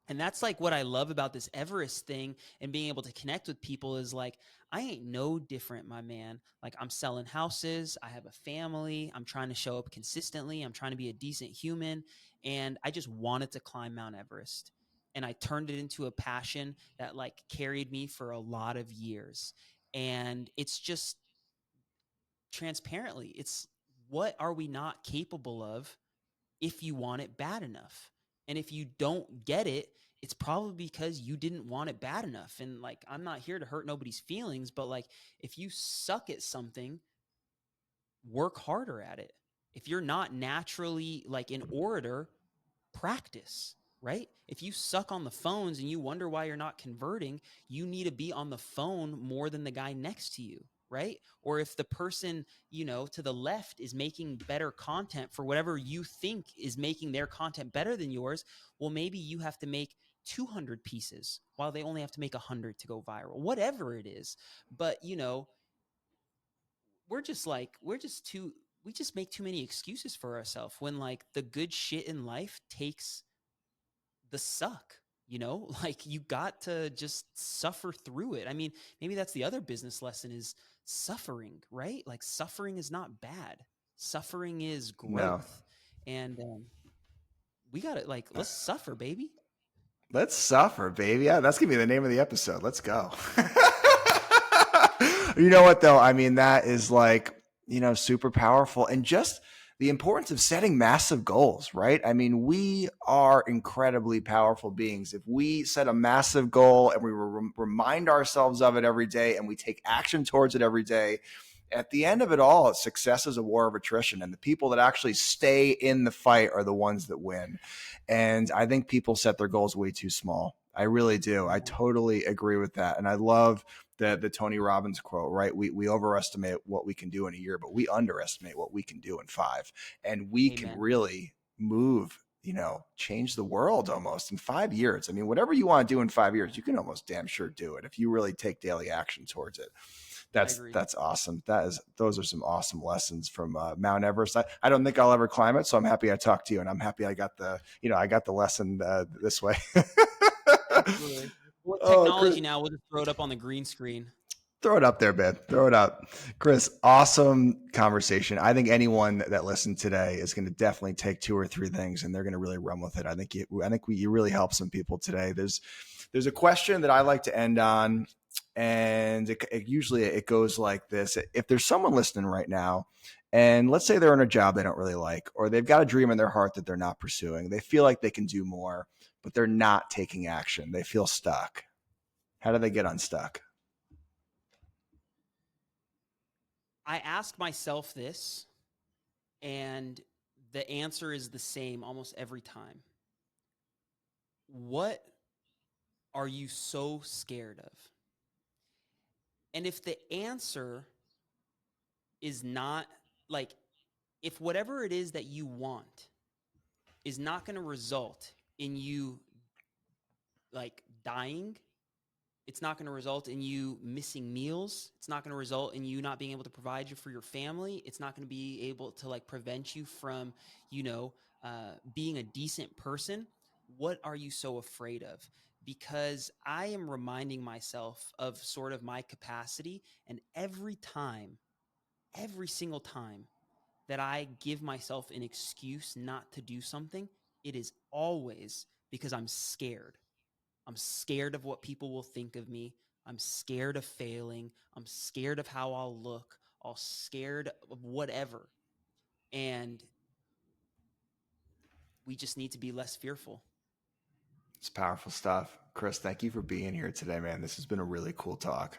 And that's like what I love about this Everest thing and being able to connect with people is like, I ain't no different, my man. Like, I'm selling houses. I have a family. I'm trying to show up consistently. I'm trying to be a decent human. And I just wanted to climb Mount Everest. And I turned it into a passion that like carried me for a lot of years. And it's just transparently, it's what are we not capable of if you want it bad enough? And if you don't get it, it's probably because you didn't want it bad enough. And like, I'm not here to hurt nobody's feelings, but like, if you suck at something, work harder at it. If you're not naturally like an orator, practice, right? If you suck on the phones and you wonder why you're not converting, you need to be on the phone more than the guy next to you, right? Or if the person, to the left is making better content for whatever you think is making their content better than yours, well, maybe you have to make 200 pieces while they only have to make 100 to go viral, whatever it is. But, we just make too many excuses for ourselves when like the good shit in life takes the suck, like you got to just suffer through it. I mean, maybe that's the other business lesson is suffering, right? Like suffering is not bad. Suffering is No. growth. And we got to like, let's suffer, baby. Let's suffer, baby. Yeah, that's gonna be the name of the episode. Let's go. You know what though? I mean, that is like, super powerful, and just the importance of setting massive goals, right? I mean, we are incredibly powerful beings. If we set a massive goal and we remind ourselves of it every day and we take action towards it every day, at the end of it all, success is a war of attrition, and the people that actually stay in the fight are the ones that win. And I think people set their goals way too small. I really do. I Yeah, totally agree with that. And I love the Tony Robbins quote, right? We overestimate what we can do in a year, but we underestimate what we can do in 5. And we can amen. really move, change the world almost in 5 years. I mean, whatever you want to do in 5 years, you can almost damn sure do it if you really take daily action towards it. I That's agree. that's awesome. Those are some awesome lessons from Mount Everest. I don't think I'll ever climb it, so I'm happy I talked to you, and I'm happy I got the lesson this way. Absolutely. With Oh, Chris, technology now, we'll just throw it up on the green screen. throw it up there, man. Throw it up, Chris. Awesome conversation. I think anyone that listened today is going to definitely take 2 or 3 things, and they're going to really run with it. You really helped some people today. There's a question that I like to end on, And usually it goes like this. If there's someone listening right now, and let's say they're in a job they don't really like, or they've got a dream in their heart that they're not pursuing, they feel like they can do more, but they're not taking action. They feel stuck. How do they get unstuck? I ask myself this, and the answer is the same almost every time. What are you so scared of? And if the answer is not like, if whatever it is that you want is not going to result in you like dying, it's not going to result in you missing meals, it's not going to result in you not being able to provide for your family, it's not going to be able to like prevent you from, being a decent person, what are you so afraid of? Because I am reminding myself of sort of my capacity, and every single time that I give myself an excuse not to do something, it is always because I'm scared. I'm scared of what people will think of me. I'm scared of failing. I'm scared of how I'll look. I'm scared of whatever. And we just need to be less fearful. It's powerful stuff. Krys, thank you for being here today, man. This has been a really cool talk.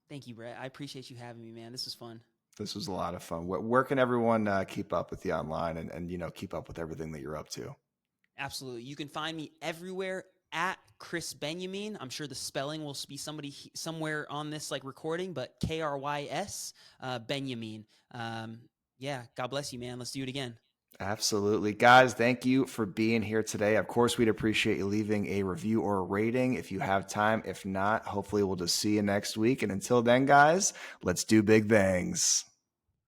Thank you, Brett. I appreciate you having me, man. This was fun. This was a lot of fun. Where can everyone keep up with you online and keep up with everything that you're up to? Absolutely. You can find me everywhere at Krys Benyamein. I'm sure the spelling will be somewhere on this like recording, but Krys Benyamein. Yeah. God bless you, man. Let's do it again. Absolutely. Guys, thank you for being here today. Of course, we'd appreciate you leaving a review or a rating if you have time. If not, hopefully we'll just see you next week. And until then, guys, let's do big things.